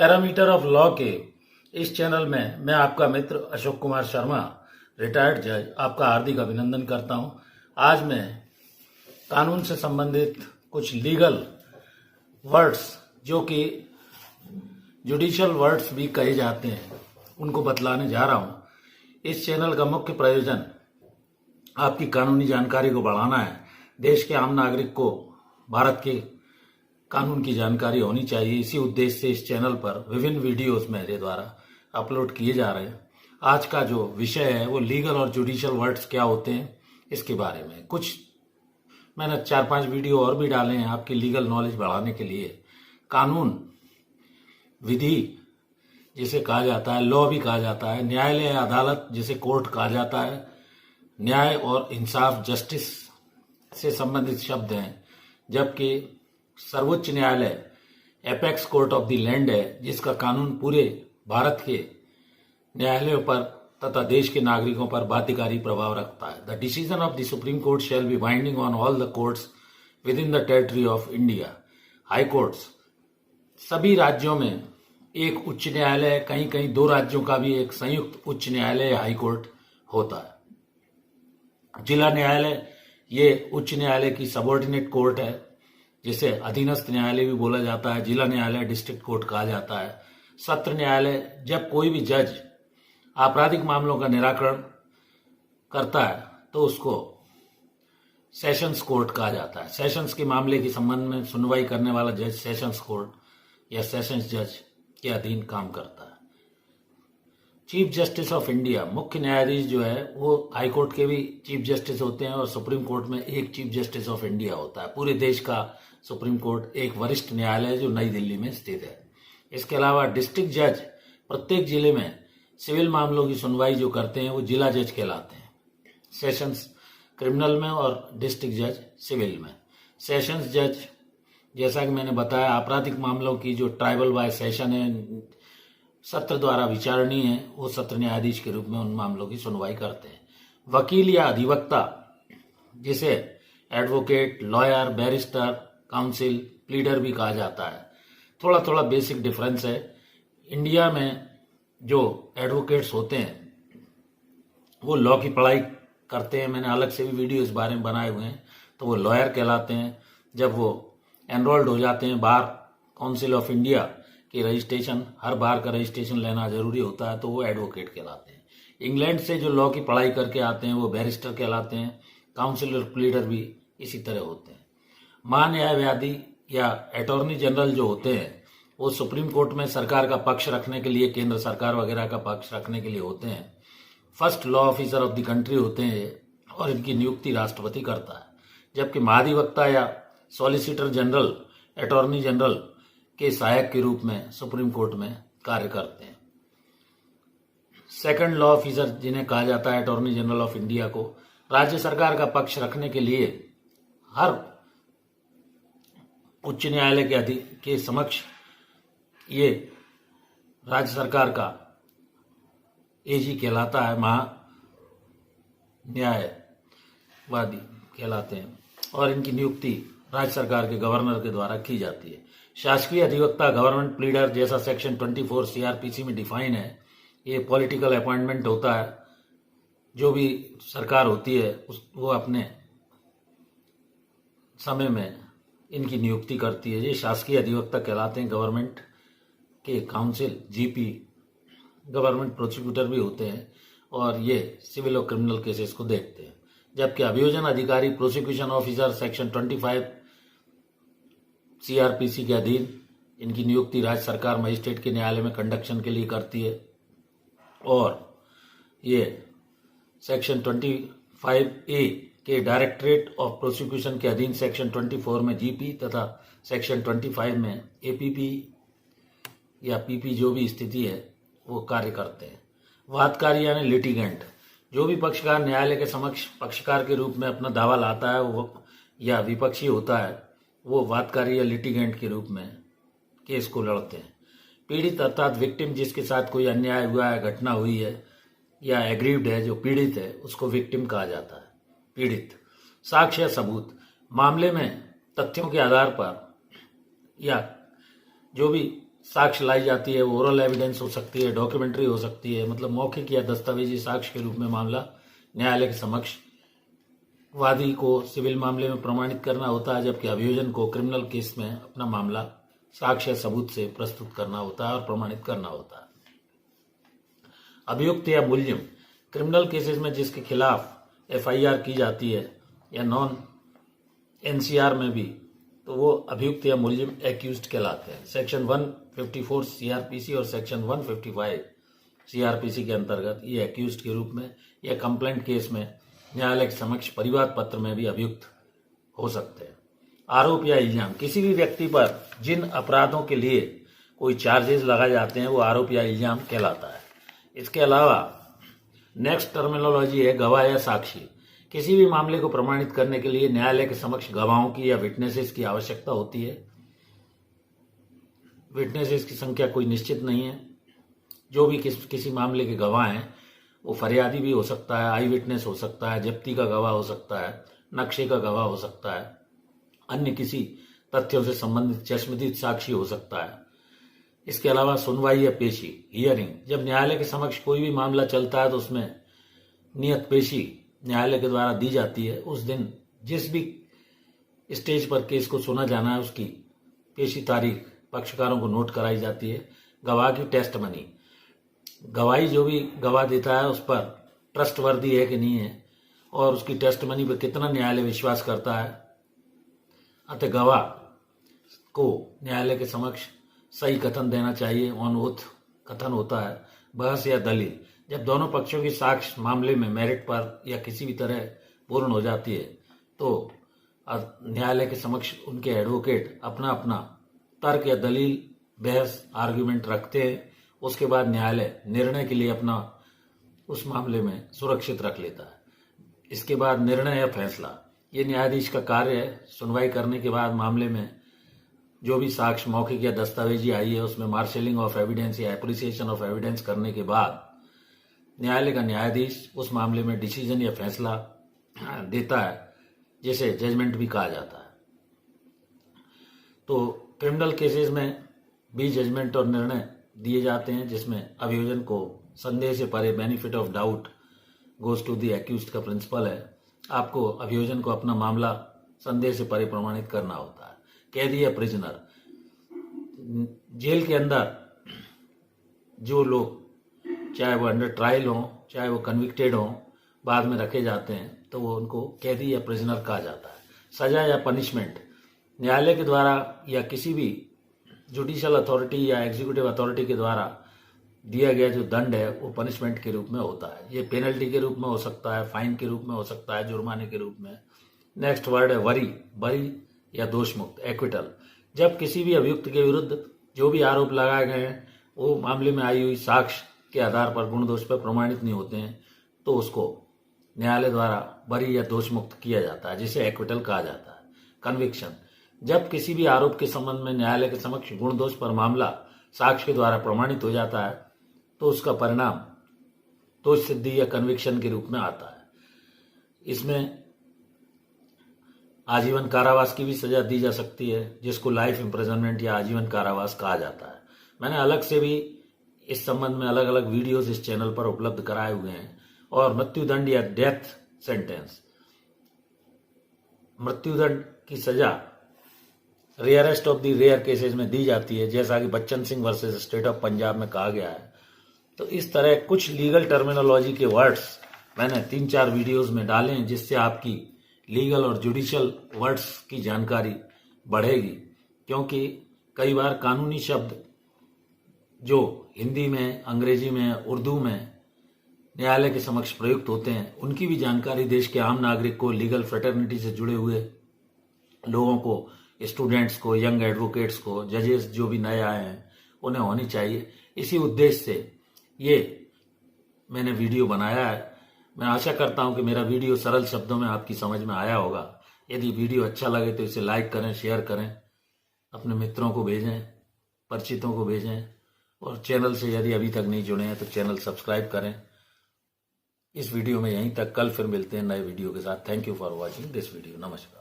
Parameter of law के इस channel में मैं आपका मित्र अशोक कुमार शर्मा, रिटायर्ड जज, आपका हार्दिक अभिनंदन करता हूं। आज मैं कानून से संबंधित कुछ लीगल वर्ड्स जो कि जुडिशियल वर्ड्स भी कहे जाते हैं उनको बतलाने जा रहा हूं। इस चैनल का मुख्य प्रयोजन आपकी कानूनी जानकारी को बढ़ाना है। देश के आम नागरिक को भारत के कानून की जानकारी होनी चाहिए। इसी उद्देश्य से इस चैनल पर विभिन्न वीडियोस मेरे द्वारा अपलोड किए जा रहे हैं। आज का जो विषय है वो लीगल और जुडिशियल वर्ड्स क्या होते हैं इसके बारे में। कुछ मैंने 4-5 वीडियो और भी डाले हैं आपकी लीगल नॉलेज बढ़ाने के लिए। कानून, विधि जिसे कहा जाता है, लॉ भी कहा जाता है, न्यायालय, अदालत जिसे कोर्ट कहा जाता है, न्याय और इंसाफ, जस्टिस से संबंधित शब्द हैं। जबकि सर्वोच्च न्यायालय apex court of the land है, जिसका कानून पूरे भारत के न्यायालयों पर तथा देश के नागरिकों पर बाध्यकारी प्रभाव रखता है। The decision of the supreme court shall be binding on all the courts with in the territory of India. High courts, सभी राज्यों में एक उच्च न्यायालय, कहीं कहीं 2 राज्यों का भी एक संयुक्त उच्च न्यायालय हाई कोर्ट होता है। जिला न्यायालय ये उच्च न्यायालय की सबॉर्डिनेट कोर्ट है, जिसे अधीनस्थ न्यायालय भी बोला जाता है। जिला न्यायालय डिस्ट्रिक्ट कोर्ट कहा जाता है। सत्र न्यायालय, जब कोई भी जज आपराधिक मामलों का निराकरण करता है तो उसको सेशंस कोर्ट कहा जाता है। सेशंस के मामले के संबंध में सुनवाई करने वाला जज सेशंस कोर्ट या सेशंस जज के अधीन काम करता है। चीफ जस्टिस ऑफ इंडिया, मुख्य न्यायाधीश जो है वो हाई कोर्ट के भी चीफ जस्टिस होते हैं और सुप्रीम कोर्ट में एक चीफ जस्टिस ऑफ इंडिया होता है। पूरे देश का सुप्रीम कोर्ट एक वरिष्ठ न्यायालय है जो नई दिल्ली में स्थित है। इसके अलावा डिस्ट्रिक्ट जज प्रत्येक जिले में सिविल मामलों की सुनवाई जो करते हैं वो जिला जज कहलाते हैं। सेशंस क्रिमिनल में और डिस्ट्रिक्ट जज सिविल में। सेशंस जज, जैसा कि मैंने बताया, आपराधिक मामलों की जो ट्राइबल बाय सेशन है, सत्र द्वारा विचारणीय है, वो सत्र न्यायाधीश के रूप में उन मामलों की सुनवाई करते हैं। वकील या अधिवक्ता, जिसे advocate, lawyer, barrister, council, pleader भी कहा जाता है। थोड़ा थोड़ा बेसिक डिफरेंस है। इंडिया में जो एडवोकेट्स होते हैं वो लॉ की पढ़ाई करते हैं। मैंने अलग से भी वीडियो इस बारे में बनाए हुए हैं। तो वो लॉयर कहलाते हैं। जब वो एनरोल्ड हो जाते हैं, बार काउंसिल ऑफ इंडिया की रजिस्ट्रेशन, हर बार का रजिस्ट्रेशन लेना जरूरी होता है, तो वो एडवोकेट कहलाते हैं। इंग्लैंड से जो लॉ की पढ़ाई करके आते हैं वो बैरिस्टर कहलाते हैं। काउंसिल और प्लीडर भी इसी तरह होते हैं। महान्यायवादी या अटॉर्नी जनरल जो होते हैं वो सुप्रीम कोर्ट में सरकार का पक्ष रखने के लिए, केंद्र सरकार वगैरह का पक्ष रखने के लिए होते हैं। First law officer of the country होते हैं और इनकी नियुक्ति राष्ट्रपति करता है। जबकि महाधिवक्ता या सॉलिसिटर जनरल अटॉर्नी जनरल के सहायक के रूप में सुप्रीम कोर्ट में कार्य करते हैं। सेकंड लॉ ऑफिसर, जिन्हें कहा जाता है अटॉर्नी जनरल ऑफ इंडिया, को राज्य सरकार का पक्ष रखने के लिए हर उच्च न्यायालय के समक्ष ये राज्य सरकार का एजी कहलाता है, महान्यायवादी कहलाते हैं, और इनकी नियुक्ति राज्य सरकार के गवर्नर के द्वारा की जाती है। शासकीय अधिवक्ता, गवर्नमेंट प्लीडर, जैसा सेक्शन 24 सीआरपीसी में डिफाइन है, ये पॉलिटिकल अपॉइंटमेंट होता है। जो भी सरकार होती है वो अपने समय में इनकी नियुक्ति करती है। ये शासकीय अधिवक्ता कहलाते हैं। गवर्नमेंट के काउंसिल, जीपी, गवर्नमेंट प्रोसिक्यूटर भी होते हैं और ये सिविल और क्रिमिनल केसेस को देखते हैं। जबकि अभियोजन अधिकारी, प्रोसिक्यूशन ऑफिसर, सेक्शन 25 सीआरपीसी के अधीन, इनकी नियुक्ति राज्य सरकार मजिस्ट्रेट के न्यायालय में कंडक्शन के लिए करती है। और ये सेक्शन 25A के डायरेक्टरेट ऑफ प्रोसिक्यूशन के अधीन सेक्शन 24 में जीपी तथा सेक्शन 25 में एपीपी या पीपी, जो भी स्थिति है, वो कार्य करते हैं। वादकारी यानी लिटिगेंट, जो भी पक्षकार न्यायालय के समक्ष पक्षकार के रूप में अपना दावा लाता है वो या विपक्षी होता है, वो वादकारी या लिटिगेंट के रूप में केस को लड़ते हैं। पीड़ित अर्थात विक्टिम, जिसके साथ कोई अन्याय हुआ है, घटना हुई है या एग्रीव्ड है, जो पीड़ित है, उसको विक्टिम कहा जाता है। पीड़ित। साक्ष्य या सबूत, मामले में तथ्यों के आधार पर या जो भी साक्ष्य लाई जाती है, वो ओरल एविडेंस हो सकती है, डॉक्यूमेंट्री हो सकती है, मतलब मौखिक या दस्तावेजी साक्ष्य के रूप में मामला न्यायालय के समक्ष वादी को सिविल मामले में प्रमाणित करना होता है, जबकि अभियोजन को क्रिमिनल केस में अपना मामला साक्ष्य सबूत से प्रस्तुत करना होता है और प्रमाणित करना होता है। अभियुक्त या मुलजिम क्रिमिनल केसेस में जिसके खिलाफ एफआईआर की जाती है या नॉन एनसीआर में भी, तो वो अभियुक्त या मुलजिम एक्यूज्ड कहलाते हैं। सेक्शन 154 सीआरपीसी और सेक्शन 155 सीआरपीसी के अंतर्गत ये एक्यूज्ड के रूप में या कंप्लेंट केस में न्यायालय के समक्ष परिवाद पत्र में भी अभियुक्त हो सकते हैं। आरोप या इल्जाम किसी भी व्यक्ति पर जिन अपराधों के लिए कोई चार्जेस लगाए जाते हैं वो आरोप या इल्जाम कहलाता है। इसके अलावा नेक्स्ट टर्मिनोलॉजी है गवाह या साक्षी। किसी भी मामले को प्रमाणित करने के लिए न्यायालय के समक्ष गवाहों की या विटनेसेस की आवश्यकता होती है। विटनेसेस की संख्या कोई निश्चित नहीं है। जो भी किसी मामले के गवाह हैं वो फरियादी भी हो सकता है, आई विटनेस हो सकता है, जब्ती का गवाह हो सकता है, नक्शे का गवाह हो सकता है, अन्य किसी तथ्यों से संबंधित चश्मदीद साक्षी हो सकता है। इसके अलावा सुनवाई या पेशी हियरिंग, जब न्यायालय के समक्ष कोई भी मामला चलता है तो उसमें नियत पेशी न्यायालय के द्वारा दी जाती है। उस दिन जिस भी स्टेज पर केस को सुना जाना है उसकी पेशी तारीख पक्षकारों को नोट कराई जाती है। गवाह की टेस्ट मनी, गवाही जो भी गवाह देता है उस पर ट्रस्टवर्दी है कि नहीं है और उसकी टेस्ट मनी पर कितना न्यायालय विश्वास करता है। अतः गवाह को न्यायालय के समक्ष सही कथन देना चाहिए। ऑन ओथ कथन होता है। बहस या दलील, जब दोनों पक्षों की साक्ष्य मामले में मेरिट पर या किसी भी तरह पूर्ण हो जाती है तो न्यायालय के समक्ष उनके एडवोकेट अपना अपना तर्क या दलील, बहस, आर्ग्यूमेंट रखते हैं। उसके बाद न्यायालय निर्णय के लिए अपना उस मामले में सुरक्षित रख लेता है। इसके बाद निर्णय या फैसला, ये न्यायाधीश का कार्य है। सुनवाई करने के बाद मामले में जो भी साक्ष्य मौखिक या दस्तावेजी आई है उसमें मार्शलिंग ऑफ एविडेंस या एप्रिसिएशन ऑफ एविडेंस करने के बाद न्यायालय का न्यायाधीश उस मामले में डिसीजन या फैसला देता है, जिसे जजमेंट भी कहा जाता है। तो क्रिमिनल केसेस में भी जजमेंट और निर्णय दिए जाते हैं, जिसमें अभियोजन को संदेह से परे benefit of doubt goes to the accused का प्रिंसिपल है। आपको अभियोजन को अपना मामला संदेह से परे प्रमाणित करना होता है। कैदी या प्रिजनर, जेल के अंदर जो लोग चाहे वो अंडर ट्रायल हों चाहे वो कन्विक्टेड हों बाद में रखे जाते हैं तो वो उनको कैदी या प्रिजनर कहा जाता है। सजा या पनिशमेंट, न्यायालय के द्वारा या किसी भी जुडिशियल अथॉरिटी या एग्जीक्यूटिव अथॉरिटी के द्वारा दिया गया जो दंड है वो पनिशमेंट के रूप में होता है। ये पेनल्टी के रूप में हो सकता है, फाइन के रूप में हो सकता है, जुर्माने के रूप में। नेक्स्ट वर्ड है बरी या दोष मुक्त, एक्विटल। जब किसी भी अभियुक्त के विरुद्ध जो भी आरोप लगाए गए हैं वो मामले में आई हुई साक्ष्य के आधार पर गुण दोष पर प्रमाणित नहीं होते हैं तो उसको न्यायालय द्वारा बरी या दोष मुक्त किया जाता है, जिसे एक्विटल कहा जाता है। कन्विक्शन, जब किसी भी आरोप के संबंध में न्यायालय के समक्ष गुण दोष पर मामला साक्ष्य के द्वारा प्रमाणित हो जाता है तो उसका परिणाम दोष सिद्धि या कन्विक्शन के रूप में आता है। इसमें आजीवन कारावास की भी सजा दी जा सकती है, जिसको लाइफ इम्प्रिजनमेंट या आजीवन कारावास कहा जाता है। मैंने अलग से भी इस संबंध में अलग अलग वीडियोस इस चैनल पर उपलब्ध कराए हुए हैं। और मृत्युदंड या डेथ सेंटेंस, मृत्युदंड की सजा rarest of the rare cases में दी जाती है, जैसा कि Bachan Singh versus state of Punjab में कहा गया है। तो इस तरह कुछ लीगल टर्मिनोलॉजी के वर्ड्स मैंने 3-4 वीडियोस में डाले हैं, जिससे आपकी लीगल और जुडिशियल वर्ड्स की जानकारी बढ़ेगी। क्योंकि कई बार कानूनी शब्द जो हिंदी में, अंग्रेजी में, उर्दू में न्यायालय के समक्ष प्रयुक्त होते हैं उनकी भी जानकारी देश के आम नागरिक को, लीगल फ्रेटर्निटी से जुड़े हुए लोगों को, स्टूडेंट्स को, यंग एडवोकेट्स को, जजेस जो भी नए आए हैं उन्हें होनी चाहिए। इसी उद्देश्य से ये मैंने वीडियो बनाया है। मैं आशा करता हूं कि मेरा वीडियो सरल शब्दों में आपकी समझ में आया होगा। यदि वीडियो अच्छा लगे तो इसे लाइक करें, शेयर करें, अपने मित्रों को भेजें, परिचितों को भेजें और चैनल से यदि अभी तक नहीं जुड़े हैं तो चैनल सब्सक्राइब करें। इस वीडियो में यहीं तक, कल फिर मिलते हैं नए वीडियो के साथ। Thank you for watching this video. नमस्कार।